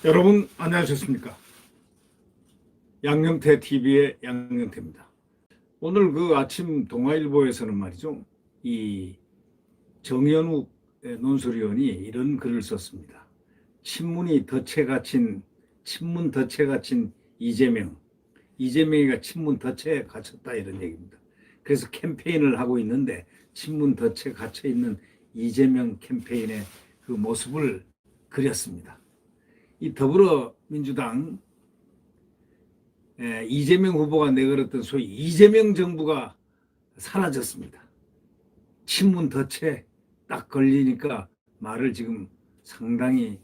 여러분 안녕하셨습니까? 양영태 TV의 양영태입니다. 오늘 그 아침 동아일보에서는 말이죠, 이 정연욱 논설위원이 이런 글을 썼습니다. 친문 덫에 갇힌 이재명이가 친문 덫에 갇혔다, 이런 얘기입니다. 그래서 캠페인을 하고 있는데 친문 덫에 갇혀 있는 이재명 캠페인의 그 모습을 그렸습니다. 이 더불어민주당 이재명 후보가 내걸었던 소위 이재명 정부가 사라졌습니다. 친문 덫에 딱 걸리니까 말을 지금 상당히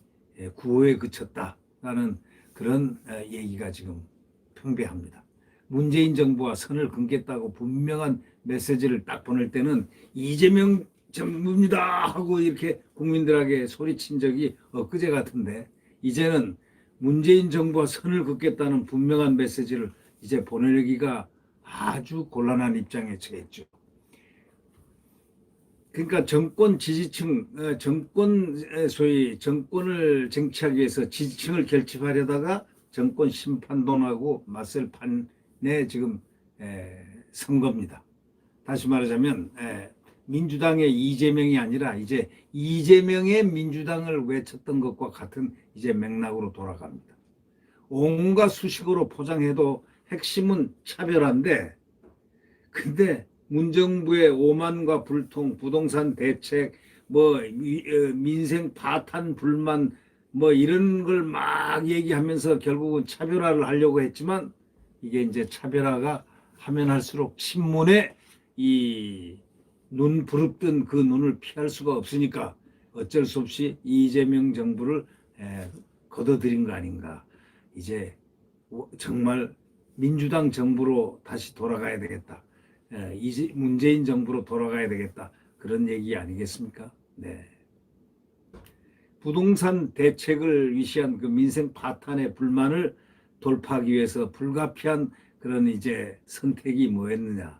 구호에 그쳤다라는 그런 얘기가 지금 팽배합니다. 문재인 정부와 선을 긋겠다고 분명한 메시지를 딱 보낼 때는 이재명 정부입니다 하고 이렇게 국민들에게 소리친 적이 엊그제 같은데, 이제는 문재인 정부와 선을 긋겠다는 분명한 메시지를 이제 보내기가 아주 곤란한 입장에 처했죠. 그러니까 정권 지지층, 소위 정권을 쟁취하기 위해서 지지층을 결집하려다가 정권 심판론하고 맞설 판에 지금 선 겁니다. 다시 말하자면 민주당의 이재명이 아니라 이제 이재명의 민주당을 외쳤던 것과 같은 이제 맥락으로 돌아갑니다. 온갖 수식어로 포장해도 핵심은 차별화인데, 근데 문정부의 오만과 불통, 부동산 대책, 민생 파탄 불만 이런 걸 막 얘기하면서 결국은 차별화를 하려고 했지만, 이게 이제 차별화가 하면 할수록 친문의 눈 부릅뜬 그 눈을 피할 수가 없으니까 어쩔 수 없이 이재명 정부를 걷어들인 거 아닌가. 이제 정말 민주당 정부로 다시 돌아가야 되겠다. 문재인 정부로 돌아가야 되겠다. 그런 얘기 아니겠습니까? 네. 부동산 대책을 위시한 그 민생 파탄의 불만을 돌파하기 위해서 불가피한 그런 이제 선택이 뭐였느냐.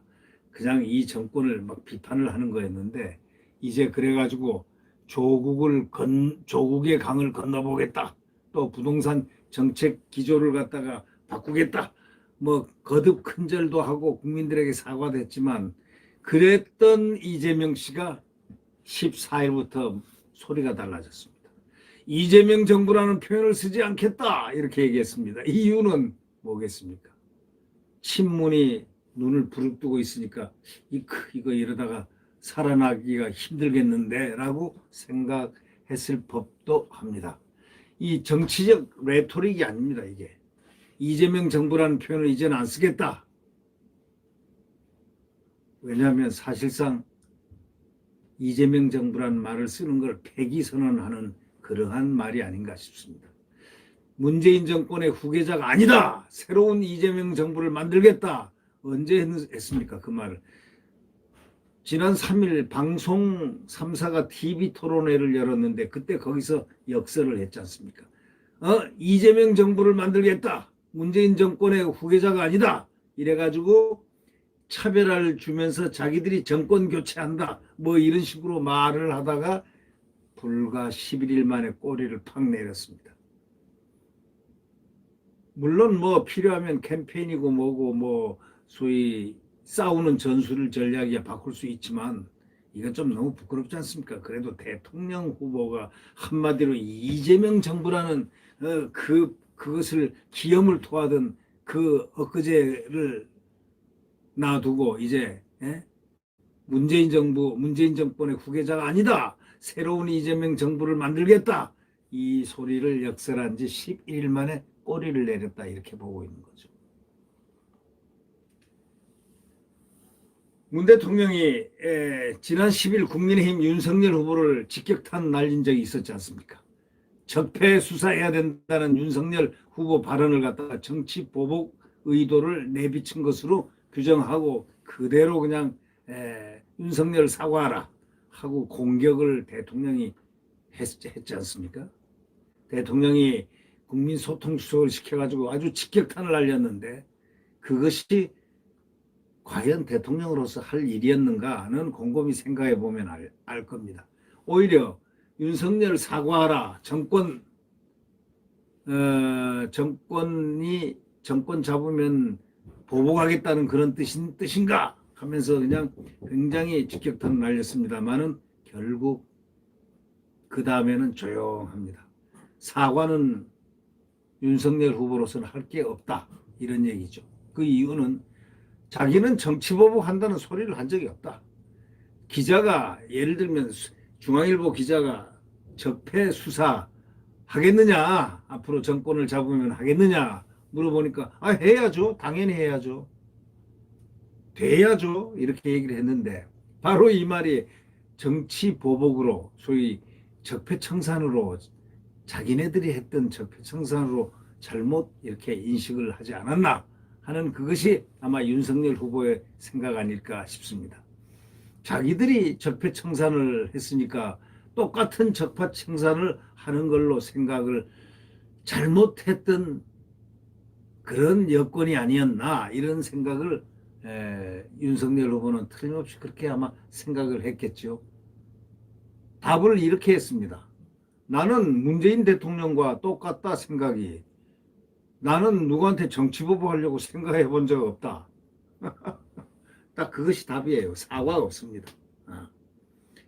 그냥 이 정권을 막 비판을 하는 거였는데, 이제 그래가지고 조국의 강을 건너보겠다. 또 부동산 정책 기조를 갖다가 바꾸겠다. 거듭 큰절도 하고 국민들에게 사과도 했지만, 그랬던 이재명 씨가 14일부터 소리가 달라졌습니다. 이재명 정부라는 표현을 쓰지 않겠다, 이렇게 얘기했습니다. 이유는 뭐겠습니까? 친문이 눈을 부릅뜨고 있으니까 이거 이러다가 살아나기가 힘들겠는데 라고 생각했을 법도 합니다. 이 정치적 레토릭이 아닙니다. 이게 이재명 정부라는 표현을 이제는 안 쓰겠다. 왜냐하면 사실상 이재명 정부라는 말을 쓰는 걸 폐기 선언하는 그러한 말이 아닌가 싶습니다. 문재인 정권의 후계자가 아니다. 새로운 이재명 정부를 만들겠다. 언제 했습니까? 그 말을. 지난 3일 방송 3사가 TV 토론회를 열었는데, 그때 거기서 역설을 했지 않습니까? 이재명 정부를 만들겠다. 문재인 정권의 후계자가 아니다. 이래가지고 차별화를 주면서 자기들이 정권 교체한다. 이런 식으로 말을 하다가 불과 11일 만에 꼬리를 팍 내렸습니다. 물론 필요하면 캠페인이고 뭐고 소위 싸우는 전략이야 바꿀 수 있지만, 이건 좀 너무 부끄럽지 않습니까? 그래도 대통령 후보가 한마디로 이재명 정부라는 그것을 기염을 토하던 그 엊그제를 놔두고 이제 문재인 정권의 후계자가 아니다. 새로운 이재명 정부를 만들겠다. 이 소리를 역설한 지 11일 만에 꼬리를 내렸다, 이렇게 보고 있는 거죠. 문 대통령이 지난 10일 국민의힘 윤석열 후보를 직격탄 날린 적이 있었지 않습니까? 적폐 수사해야 된다는 윤석열 후보 발언을 갖다가 정치 보복 의도를 내비친 것으로 규정하고 그대로 그냥 윤석열 사과하라 하고 공격을 대통령이 했지 않습니까? 대통령이 국민소통수석을 시켜가지고 아주 직격탄을 날렸는데, 그것이 과연 대통령으로서 할 일이었는가는 곰곰이 생각해 보면 알 겁니다. 오히려 윤석열 사과하라, 정권이 정권 잡으면 보복하겠다는 그런 뜻인가 하면서 그냥 굉장히 직격탄을 날렸습니다만은 결국 그 다음에는 조용합니다. 사과는 윤석열 후보로서는 할 게 없다 이런 얘기죠. 그 이유는 자기는 정치보복 한다는 소리를 한 적이 없다. 기자가 예를 들면 중앙일보 기자가 적폐 수사 하겠느냐, 앞으로 정권을 잡으면 하겠느냐 물어보니까 해야죠, 당연히 해야죠, 돼야죠 이렇게 얘기를 했는데 바로 이 말이 정치 보복으로 소위 적폐청산으로 자기네들이 했던 적폐청산으로 잘못 이렇게 인식을 하지 않았나 하는 그것이 아마 윤석열 후보의 생각 아닐까 싶습니다. 자기들이 적폐청산을 했으니까 똑같은 적폐청산을 하는 걸로 생각을 잘못했던 그런 여건이 아니었나 이런 생각을 윤석열 후보는 틀림없이 그렇게 아마 생각을 했겠죠. 답을 이렇게 했습니다. 나는 문재인 대통령과 똑같다 생각이. 나는 누구한테 정치보복하려고 생각해 본 적 없다. 딱 그것이 답이에요. 사과가 없습니다.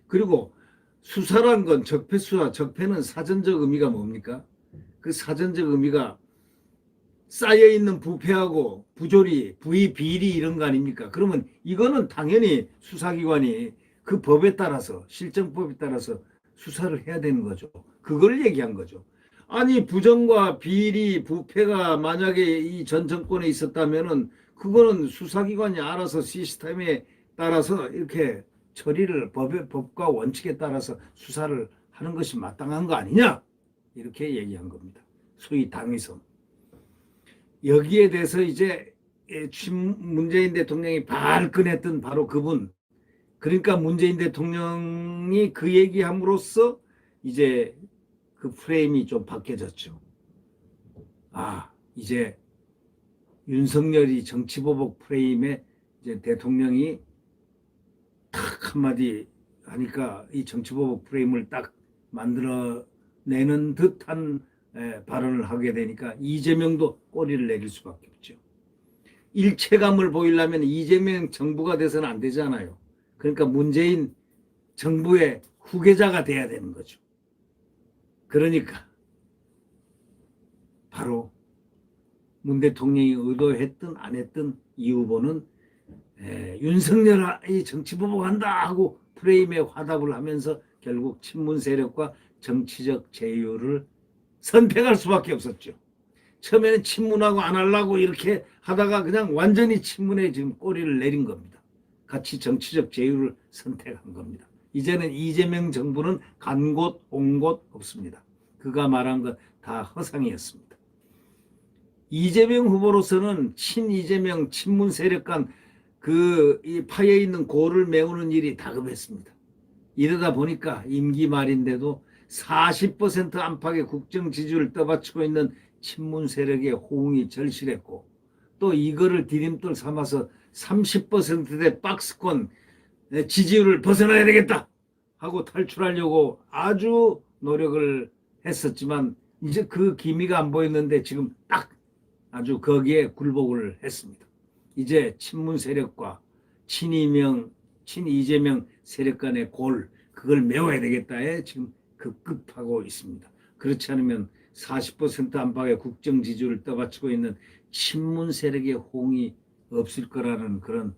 그리고 수사란 건 적폐수사, 적폐는 사전적 의미가 뭡니까? 그 사전적 의미가 쌓여있는 부패하고 부조리, 부의 비리 이런 거 아닙니까? 그러면 이거는 당연히 수사기관이 그 법에 따라서 실정법에 따라서 수사를 해야 되는 거죠. 그걸 얘기한 거죠. 아니 부정과 비리, 부패가 만약에 이 전 정권에 있었다면은 그거는 수사기관이 알아서 시스템에 따라서 이렇게 처리를 법과 원칙에 따라서 수사를 하는 것이 마땅한 거 아니냐? 이렇게 얘기한 겁니다. 소위 당위성. 여기에 대해서 이제 문재인 대통령이 발끈했던 바로 그분. 그러니까 문재인 대통령이 그 얘기함으로써 이제 그 프레임이 좀 바뀌어졌죠. 이제 윤석열이 정치보복 프레임에 이제 대통령이 탁 한마디 하니까 이 정치보복 프레임을 딱 만들어내는 듯한 발언을 하게 되니까 이재명도 꼬리를 내릴 수밖에 없죠. 일체감을 보이려면 이재명 정부가 돼서는 안 되잖아요. 그러니까 문재인 정부의 후계자가 돼야 되는 거죠. 그러니까 바로 문 대통령이 의도했든 안 했든 이 후보는 윤석열이 정치보복한다 하고 프레임에 화답을 하면서 결국 친문 세력과 정치적 제휴를 선택할 수밖에 없었죠. 처음에는 친문하고 안 하려고 이렇게 하다가 그냥 완전히 친문에 지금 꼬리를 내린 겁니다. 같이 정치적 제휴를 선택한 겁니다. 이제는 이재명 정부는 간 곳 온 곳 없습니다. 그가 말한 건 다 허상이었습니다. 이재명 후보로서는 친이재명 친문 세력 간 이 파여 있는 고를 메우는 일이 다급했습니다. 이러다 보니까 임기 말인데도 40% 안팎의 국정 지지율을 떠받치고 있는 친문 세력의 호응이 절실했고 또 이거를 디딤돌 삼아서 30%대 박스권 지지율을 벗어나야 되겠다 하고 탈출하려고 아주 노력을 했었지만 이제 그 기미가 안 보였는데 지금 딱 아주 거기에 굴복을 했습니다. 이제 친문 세력과 친이재명 세력 간의 그걸 메워야 되겠다에 지금 급급하고 있습니다. 그렇지 않으면 40% 안팎의 국정 지지율을 떠받치고 있는 친문 세력의 호응이 없을 거라는 그런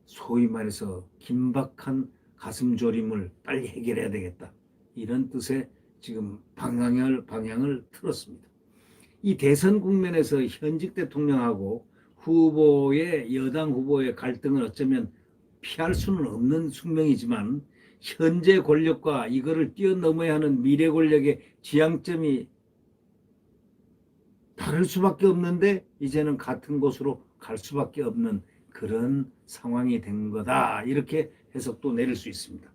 소위 말해서 긴박한 가슴 졸임을 빨리 해결해야 되겠다. 이런 뜻의 지금 방향을 틀었습니다. 이 대선 국면에서 현직 대통령하고 여당 후보의 갈등을 어쩌면 피할 수는 없는 숙명이지만 현재 권력과 이거를 뛰어넘어야 하는 미래 권력의 지향점이 다를 수밖에 없는데 이제는 같은 곳으로 갈 수밖에 없는 그런 상황이 된 거다. 이렇게 해석도 내릴 수 있습니다.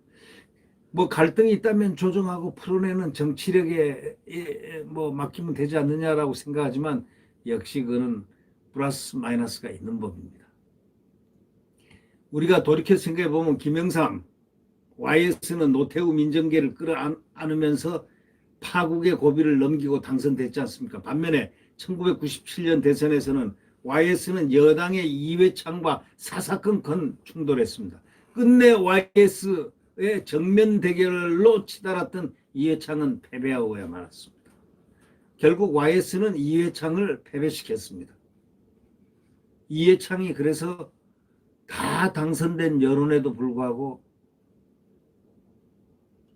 갈등이 있다면 조정하고 풀어내는 정치력에 맡기면 되지 않느냐라고 생각하지만 역시 그는 플러스 마이너스가 있는 법입니다. 우리가 돌이켜 생각해 보면 김영삼, YS는 노태우 민정계를 끌어안으면서 파국의 고비를 넘기고 당선됐지 않습니까? 반면에 1997년 대선에서는 YS는 여당의 이회창과 사사건건 충돌했습니다. 끝내 YS의 정면 대결로 치달았던 이회창은 패배하고야 말았습니다. 결국 YS는 이회창을 패배시켰습니다. 이회창이 그래서 다 당선된 여론에도 불구하고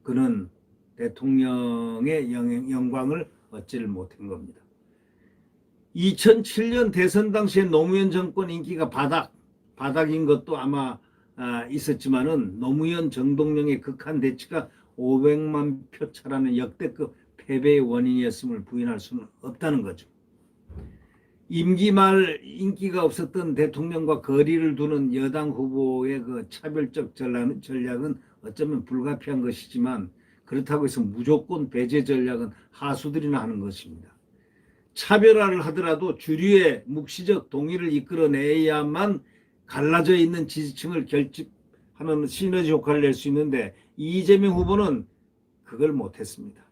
그는 대통령의 영광을 얻지를 못한 겁니다. 2007년 대선 당시에 노무현 정권 인기가 바닥인 것도 아마 있었지만은 노무현 정동영의 극한 대치가 500만 표 차라는 역대급 패배의 원인이었음을 부인할 수는 없다는 거죠. 임기 말 인기가 없었던 대통령과 거리를 두는 여당 후보의 그 차별적 전략은 어쩌면 불가피한 것이지만 그렇다고 해서 무조건 배제 전략은 하수들이나 하는 것입니다. 차별화를 하더라도 주류의 묵시적 동의를 이끌어내야만 갈라져 있는 지지층을 결집하는 시너지 효과를 낼 수 있는데 이재명 후보는 그걸 못했습니다.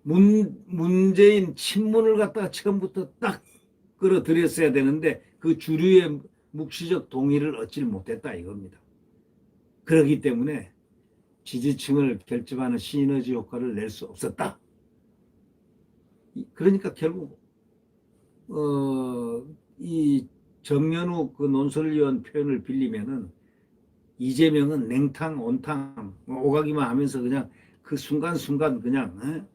문재인 친문을 갖다가 처음부터 딱 끌어들였어야 되는데 그 주류의 묵시적 동의를 얻지 못했다 이겁니다. 그렇기 때문에 지지층을 결집하는 시너지 효과를 낼 수 없었다. 그러니까 결국 이 정연욱 그 논설위원 표현을 빌리면은 이재명은 냉탕 온탕 오가기만 하면서 그냥 그 순간순간 그냥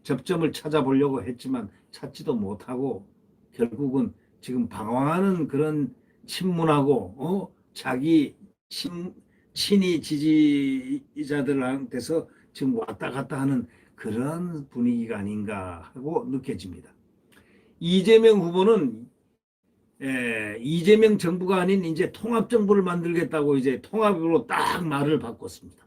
접점을 찾아보려고 했지만 찾지도 못하고 결국은 지금 방황하는 그런 친문하고 자기 친이 지지자들한테서 지금 왔다 갔다 하는 그런 분위기가 아닌가 하고 느껴집니다. 이재명 후보는 이재명 정부가 아닌 이제 통합정부를 만들겠다고 이제 통합으로 딱 말을 바꿨습니다.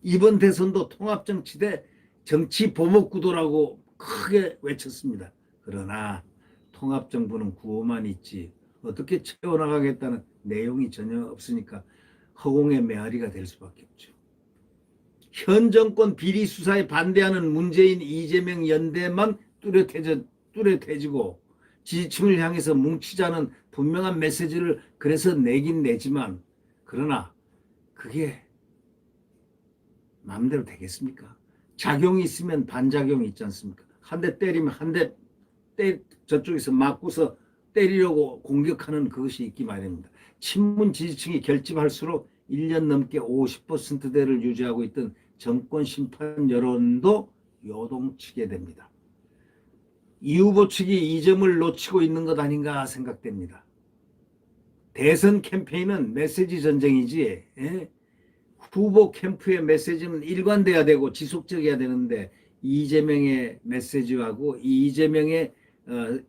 이번 대선도 통합정치 대 정치 보복구도라고 크게 외쳤습니다. 그러나 통합정부는 구호만 있지 어떻게 채워나가겠다는 내용이 전혀 없으니까 허공의 메아리가 될 수밖에 없죠. 현 정권 비리 수사에 반대하는 문재인 이재명 연대만 뚜렷해지고 지지층을 향해서 뭉치자는 분명한 메시지를 그래서 내긴 내지만 그러나 그게 마음대로 되겠습니까? 작용이 있으면 반작용이 있지 않습니까? 한 대 때리면 저쪽에서 맞고서 때리려고 공격하는 그것이 있기 마련입니다. 친문 지지층이 결집할수록 1년 넘게 50%대를 유지하고 있던 정권 심판 여론도 요동치게 됩니다. 이 후보 측이 이 점을 놓치고 있는 것 아닌가 생각됩니다. 대선 캠페인은 메시지 전쟁이지 후보 캠프의 메시지는 일관돼야 되고 지속적이어야 되는데 이재명의 메시지하고 이재명의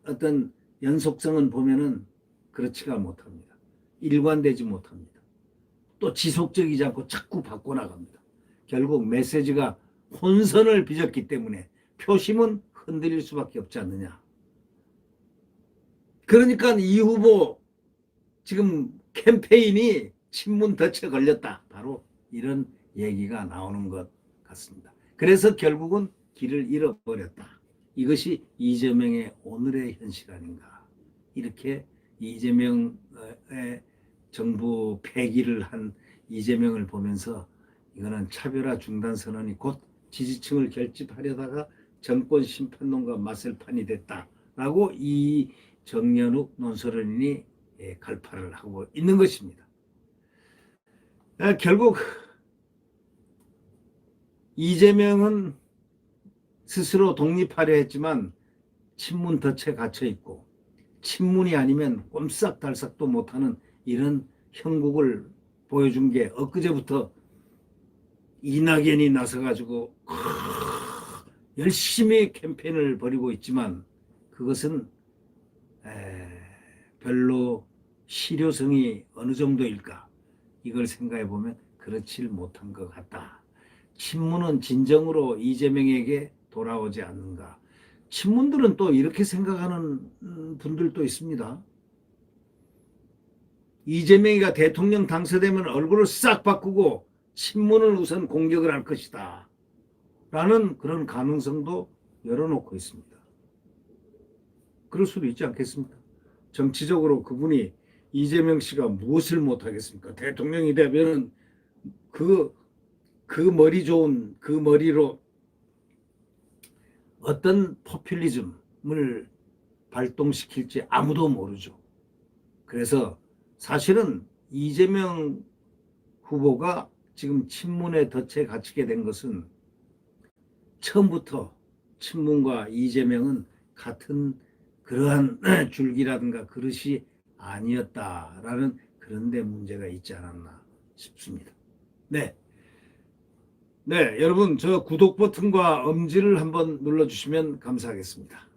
어떤 연속성은 보면은 그렇지가 못합니다. 일관되지 못합니다. 또 지속적이지 않고 자꾸 바꿔나갑니다. 결국 메시지가 혼선을 빚었기 때문에 표심은 흔들릴 수밖에 없지 않느냐. 그러니까 이 후보 지금 캠페인이 친문 덫에 걸렸다. 바로 이런 얘기가 나오는 것 같습니다. 그래서 결국은 길을 잃어버렸다. 이것이 이재명의 오늘의 현실 아닌가. 이렇게 이재명의 정부 폐기를 한 이재명을 보면서 이거는 차별화 중단 선언이 곧 지지층을 결집하려다가 정권 심판론과 맞설 판이 됐다라고 이 정연욱 논설위원이 갈파를 하고 있는 것입니다. 결국 이재명은 스스로 독립하려 했지만 친문 덫에 갇혀 있고 친문이 아니면 꼼짝달싹도 못하는 이런 형국을 보여준 게 엊그제부터 이낙연이 나서가지고 열심히 캠페인을 벌이고 있지만 그것은 별로 실효성이 어느 정도일까 이걸 생각해 보면 그렇지 못한 것 같다. 친문은 진정으로 이재명에게 돌아오지 않는가. 친문들은 또 이렇게 생각하는 분들도 있습니다. 이재명이가 대통령 당선되면 얼굴을 싹 바꾸고 친문을 우선 공격을 할 것이다 라는 그런 가능성도 열어놓고 있습니다. 그럴 수도 있지 않겠습니까? 정치적으로 그분이 이재명 씨가 무엇을 못하겠습니까? 대통령이 되면은 그 머리 좋은 그 머리로 어떤 포퓰리즘을 발동시킬지 아무도 모르죠. 그래서 사실은 이재명 후보가 지금 친문에 덫에 갇히게 된 것은 처음부터 친문과 이재명은 같은 그러한 줄기라든가 그릇이 아니었다라는 그런 데 문제가 있지 않았나 싶습니다. 네. 네, 여러분 저 구독 버튼과 엄지를 한번 눌러주시면 감사하겠습니다.